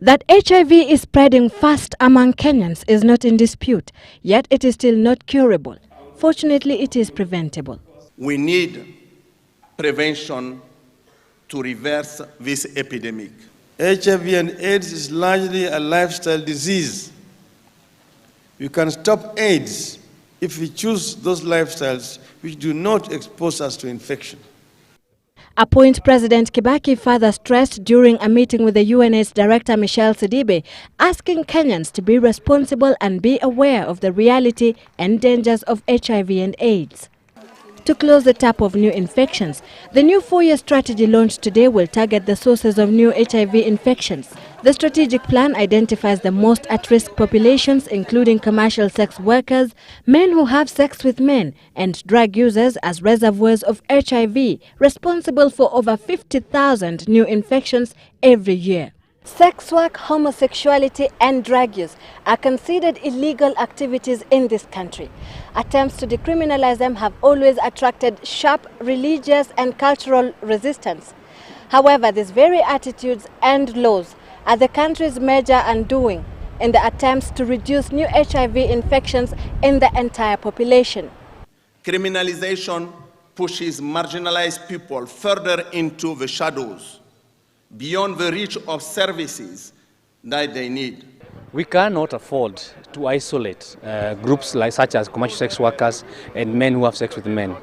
That HIV is spreading fast among Kenyans is not in dispute, yet it is still not curable. Fortunately, it is preventable. We need prevention to reverse this epidemic. HIV and AIDS is largely a lifestyle disease. We can stop AIDS if we choose those lifestyles which do not expose us to infection. A point President Kibaki further stressed during a meeting with the UNAIDS Director Michelle Sidibe, asking Kenyans to be responsible and be aware of the reality and dangers of HIV and AIDS. To close the tap of new infections, the new 4-year strategy launched today will target the sources of new HIV infections. The strategic plan identifies the most at-risk populations, including commercial sex workers, men who have sex with men, and drug users as reservoirs of HIV, responsible for over 50,000 new infections every year. Sex work, homosexuality and drug use are considered illegal activities in this country. Attempts to decriminalize them have always attracted sharp religious and cultural resistance. However, these very attitudes and laws are the country's major undoing in the attempts to reduce new HIV infections in the entire population. Criminalization pushes marginalized people further into the shadows, beyond the reach of services that they need. We cannot afford to isolate groups such as commercial sex workers and men who have sex with men,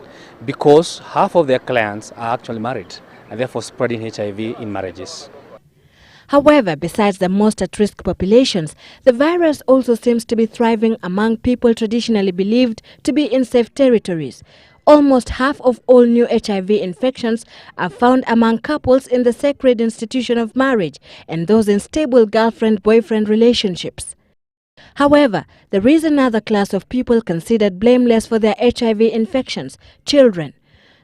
because half of their clients are actually married and therefore spreading HIV in marriages. However, besides the most at-risk populations, the virus also seems to be thriving among people traditionally believed to be in safe territories. Almost half of all new HIV infections are found among couples in the sacred institution of marriage and those in stable girlfriend-boyfriend relationships. However, there is another class of people considered blameless for their HIV infections: children.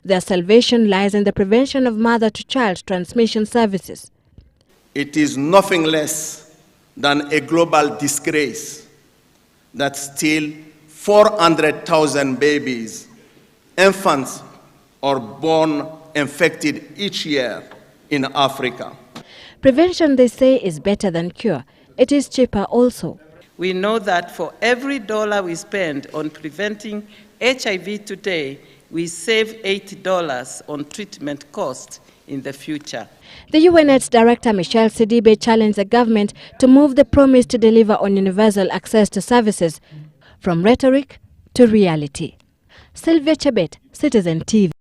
Their salvation lies in the prevention of mother-to-child transmission services. It is nothing less than a global disgrace that still 400,000 babies, infants, are born infected each year in Africa. Prevention, they say, is better than cure. It is cheaper also. We know that for every dollar we spend on preventing HIV today, we save $8 on treatment costs in the future. The UNAIDS Director Michelle Sidibe challenged the government to move the promise to deliver on universal access to services from rhetoric to reality. Sylvia Chebet, Citizen TV.